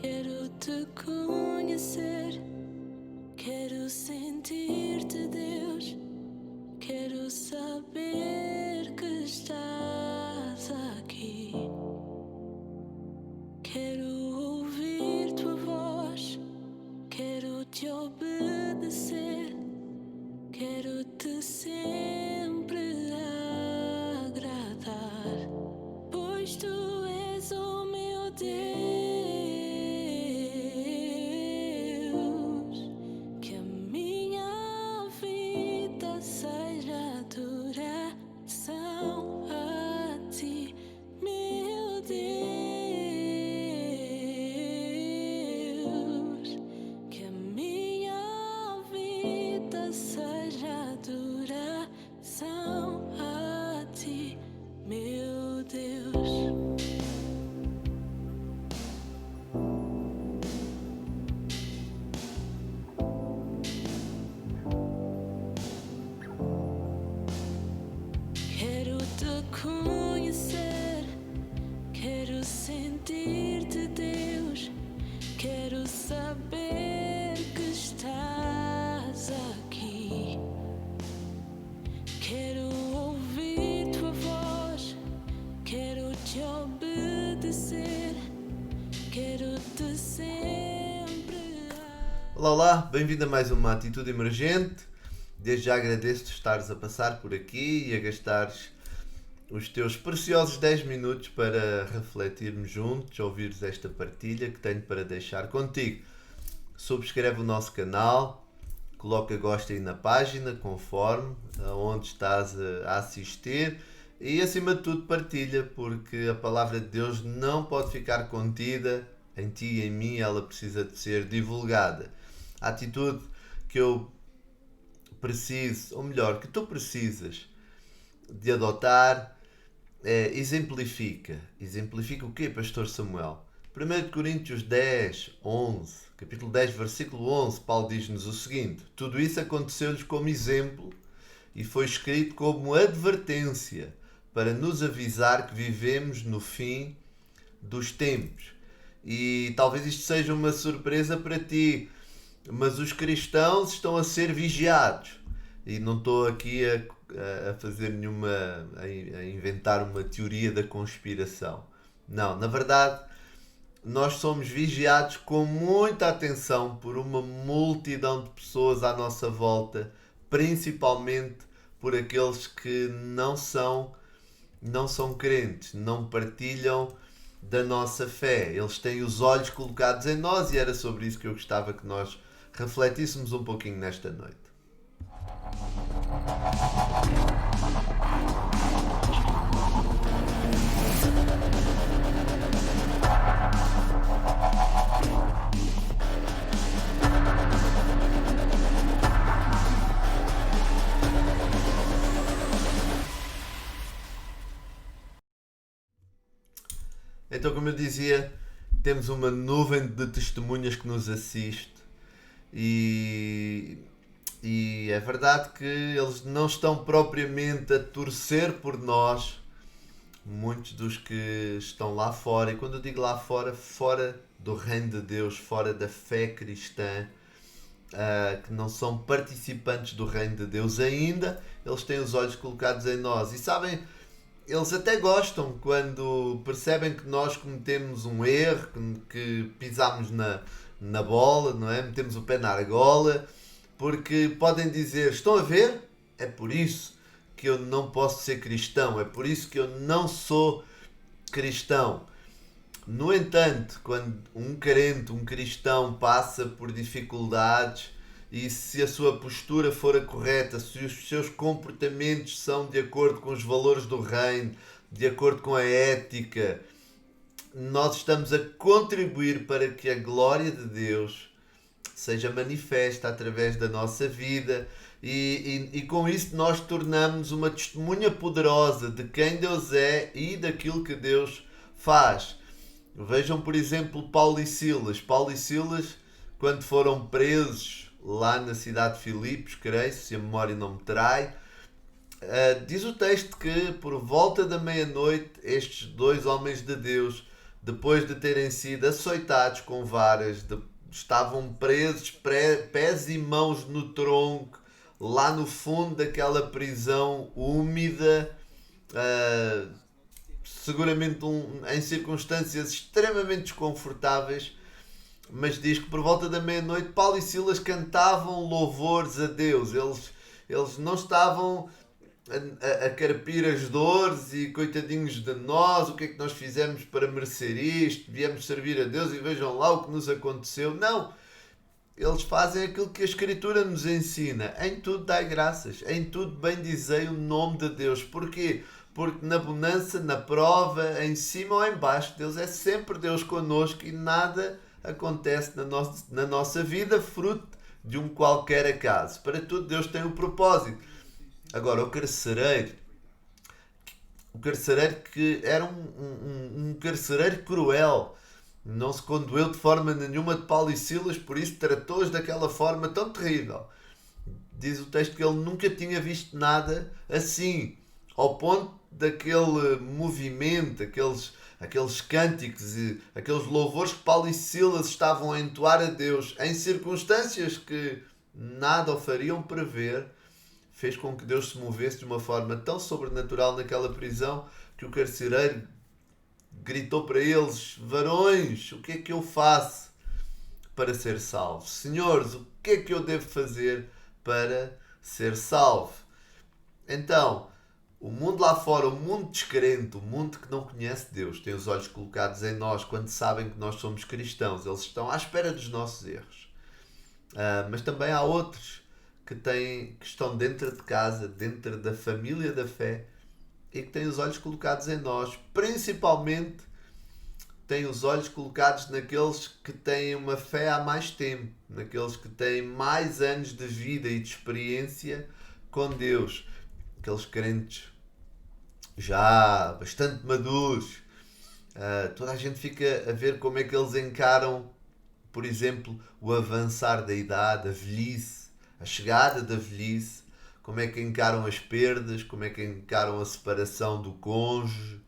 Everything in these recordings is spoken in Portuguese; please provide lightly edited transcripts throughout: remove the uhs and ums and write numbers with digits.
Quero te conhecer, quero sentir-te, Deus. Quero saber que estás aqui. Quero ouvir tua voz, quero te obedecer, quero te sempre agradar, pois tu és o meu Deus. Que a minha vida seja adoração a ti, meu Deus. Que a minha vida seja adoração a ti, meu Deus. Quero te conhecer, quero sentir-te, Deus. Quero saber que estás aqui. Quero ouvir tua voz, quero te obedecer, quero te sempre. Olá, olá, bem-vindo a mais uma Atitude Emergente. Desde já agradeço-te estares a passar por aqui e a gastares os teus preciosos 10 minutos para refletirmos juntos, ouvires esta partilha que tenho para deixar contigo. Subscreve o nosso canal, coloca gosto aí na página, conforme aonde estás a assistir, e acima de tudo partilha, porque a palavra de Deus não pode ficar contida em ti e em mim, ela precisa de ser divulgada. A atitude que eu preciso, ou melhor, que tu precisas de adotar exemplifica. Exemplifica o quê, Pastor Samuel? 1 Coríntios 10, 11, capítulo 10, versículo 11, Paulo diz-nos o seguinte: tudo isso aconteceu-lhes como exemplo e foi escrito como advertência para nos avisar que vivemos no fim dos tempos. E talvez isto seja uma surpresa para ti, mas os cristãos estão a ser vigiados. E não estou aqui a fazer a inventar uma teoria da conspiração. Não, na verdade, nós somos vigiados com muita atenção por uma multidão de pessoas à nossa volta, principalmente por aqueles que não são crentes, não partilham da nossa fé. Eles têm os olhos colocados em nós e era sobre isso que eu gostava que nós refletíssemos um pouquinho nesta noite. Então, como eu dizia, temos uma nuvem de testemunhas que nos assiste e é verdade que eles não estão propriamente a torcer por nós, muitos dos que estão lá fora, e quando eu digo lá fora, fora do reino de Deus, fora da fé cristã, que não são participantes do reino de Deus ainda, eles têm os olhos colocados em nós. E sabem, eles até gostam quando percebem que nós cometemos um erro, que pisamos na bola, não é? Metemos o pé na argola, porque podem dizer: estão a ver? É por isso que eu não posso ser cristão, é por isso que eu não sou cristão. No entanto, quando um crente, um cristão passa por dificuldades e se a sua postura for a correta, se os seus comportamentos são de acordo com os valores do reino, de acordo com a ética, nós estamos a contribuir para que a glória de Deus seja manifesta através da nossa vida e com isso nós tornamos uma testemunha poderosa de quem Deus é e daquilo que Deus faz. Vejam, por exemplo, Paulo e Silas. Paulo e Silas, quando foram presos lá na cidade de Filipos, creio, se a memória não me trai, diz o texto que por volta da meia-noite estes dois homens de Deus depois de terem sido açoitados com varas, estavam presos pés e mãos no tronco, lá no fundo daquela prisão úmida, ah, seguramente em circunstâncias extremamente desconfortáveis, mas diz que por volta da meia-noite Paulo e Silas cantavam louvores a Deus. Eles não estavam a carpir as dores e coitadinhos de nós, o que é que nós fizemos para merecer isto, viemos servir a Deus e vejam lá o que nos aconteceu. Não, eles fazem aquilo que a Escritura nos ensina: em tudo dai graças, em tudo bendizei o nome de Deus. Porquê? Porque na bonança, na prova, em cima ou em baixo, Deus é sempre Deus connosco e nada acontece na nossa vida fruto de um qualquer acaso. Para tudo Deus tem um propósito. Agora, o carcereiro que era um carcereiro cruel, não se condoeu de forma nenhuma de Paulo e Silas, por isso tratou-os daquela forma tão terrível. Diz o texto que ele nunca tinha visto nada assim, ao ponto daquele movimento, aqueles cânticos e aqueles louvores que Paulo e Silas estavam a entoar a Deus em circunstâncias que nada o fariam prever, fez com que Deus se movesse de uma forma tão sobrenatural naquela prisão que o carcereiro gritou para eles: varões, o que é que eu faço para ser salvo? Senhores, o que é que eu devo fazer para ser salvo? Então, o mundo lá fora, o mundo descrente, o mundo que não conhece Deus, tem os olhos colocados em nós quando sabem que nós somos cristãos. Eles estão à espera dos nossos erros. Mas também há outros que estão dentro de casa, dentro da família da fé, e que têm os olhos colocados em nós. Principalmente têm os olhos colocados naqueles que têm uma fé há mais tempo, naqueles que têm mais anos de vida e de experiência com Deus. Aqueles crentes já bastante maduros. Toda a gente fica a ver como é que eles encaram, por exemplo, o avançar da idade, a velhice, a chegada da velhice, como é que encaram as perdas, como é que encaram a separação do cônjuge,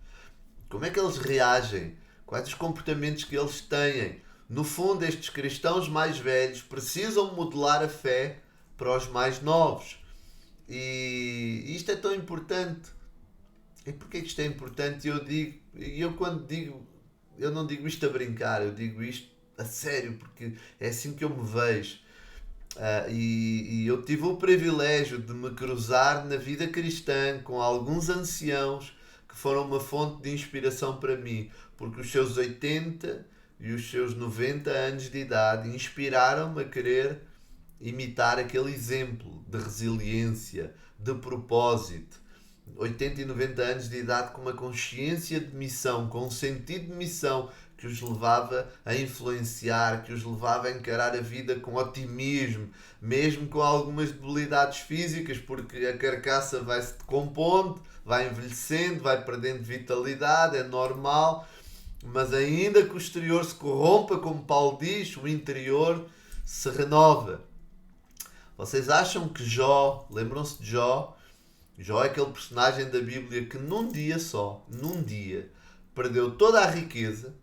como é que eles reagem, quais os comportamentos que eles têm. No fundo, estes cristãos mais velhos precisam modelar a fé para os mais novos. E isto é tão importante. E porquê que isto é importante? Eu quando digo, eu não digo isto a brincar, eu digo isto a sério, porque é assim que eu me vejo. E eu tive o privilégio de me cruzar na vida cristã com alguns anciãos que foram uma fonte de inspiração para mim, porque os seus 80 e os seus 90 anos de idade inspiraram-me a querer imitar aquele exemplo de resiliência, de propósito. 80 e 90 anos de idade com uma consciência de missão, com um sentido de missão que os levava a influenciar, que os levava a encarar a vida com otimismo, mesmo com algumas debilidades físicas, porque a carcaça vai se decompondo, vai envelhecendo, vai perdendo vitalidade, é normal, mas ainda que o exterior se corrompa, como Paulo diz, o interior se renova. Vocês acham que Jó, lembram-se de Jó? Jó é aquele personagem da Bíblia que num dia só, perdeu toda a riqueza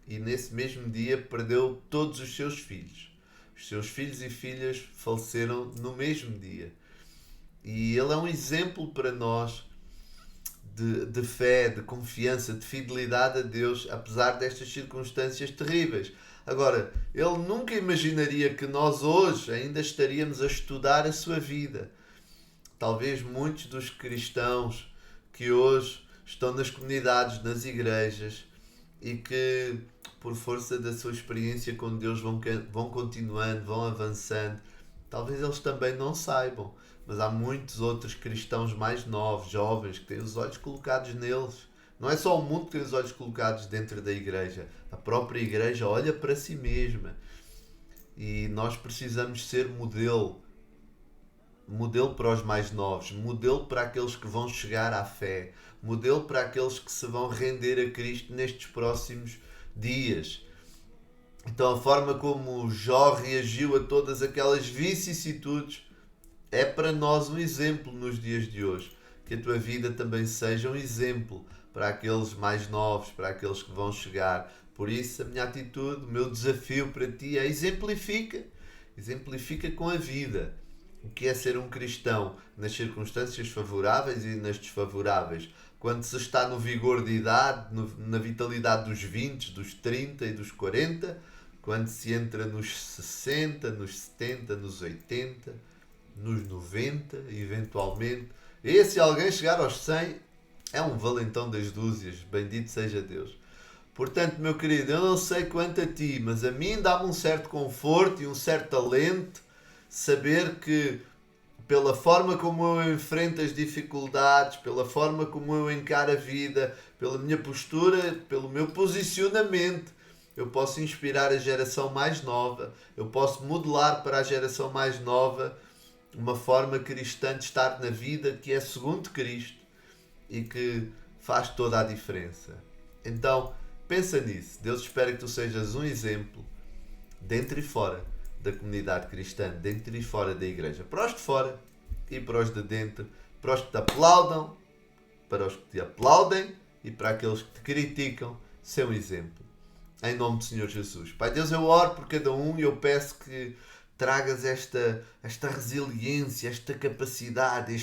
e nesse mesmo dia perdeu todos os seus filhos. Os seus filhos e filhas faleceram no mesmo dia. E ele é um exemplo para nós de fé, de confiança, de fidelidade a Deus, apesar destas circunstâncias terríveis. Agora, ele nunca imaginaria que nós hoje ainda estaríamos a estudar a sua vida. Talvez muitos dos cristãos que hoje estão nas comunidades, nas igrejas e que, por força da sua experiência com Deus, vão continuando, vão avançando, talvez eles também não saibam, mas há muitos outros cristãos mais novos, jovens, que têm os olhos colocados neles. Não é só o mundo que tem os olhos colocados dentro da igreja, a própria igreja olha para si mesma e nós precisamos ser modelo para os mais novos, modelo para aqueles que vão chegar à fé, modelo para aqueles que se vão render a Cristo nestes próximos dias. Então a forma como Jó reagiu a todas aquelas vicissitudes é para nós um exemplo nos dias de hoje. Que a tua vida também seja um exemplo para aqueles mais novos, para aqueles que vão chegar. Por isso, a minha atitude, o meu desafio para ti é exemplifica com a vida o que é ser um cristão nas circunstâncias favoráveis e nas desfavoráveis. Quando se está no vigor de idade, na vitalidade dos 20, dos 30 e dos 40, quando se entra nos 60, nos 70, nos 80, nos 90, eventualmente. E se alguém chegar aos 100, é um valentão das dúzias, bendito seja Deus. Portanto, meu querido, eu não sei quanto a ti, mas a mim dá-me um certo conforto e um certo alento saber que, pela forma como eu enfrento as dificuldades, pela forma como eu encaro a vida, pela minha postura, pelo meu posicionamento, eu posso inspirar a geração mais nova, eu posso modelar para a geração mais nova uma forma cristã de estar na vida que é segundo Cristo e que faz toda a diferença. Então, pensa nisso. Deus espera que tu sejas um exemplo dentro e fora da comunidade cristã, dentro e fora da igreja. Para os de fora e para os de dentro. Para os que te aplaudam, para os que te aplaudem e para aqueles que te criticam, ser um exemplo. Em nome do Senhor Jesus. Pai Deus, eu oro por cada um e eu peço que tragas esta resiliência, esta capacidade,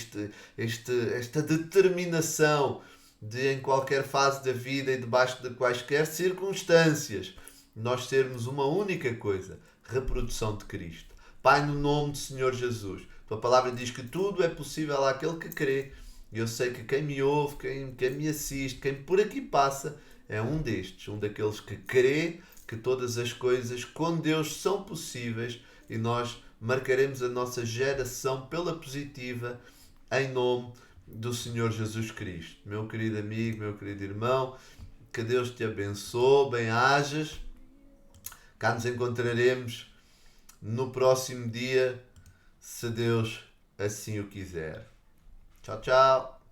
esta determinação de, em qualquer fase da vida e debaixo de quaisquer circunstâncias, nós sermos uma única coisa, reprodução de Cristo. Pai, no nome do Senhor Jesus, tua palavra diz que tudo é possível àquele que crê. E eu sei que quem me ouve, quem me assiste, quem por aqui passa, é um destes, um daqueles que crê que todas as coisas com Deus são possíveis e nós marcaremos a nossa geração pela positiva em nome do Senhor Jesus Cristo. Meu querido amigo, meu querido irmão, que Deus te abençoe, bem-ajas. Cá nos encontraremos no próximo dia, se Deus assim o quiser. Tchau, tchau.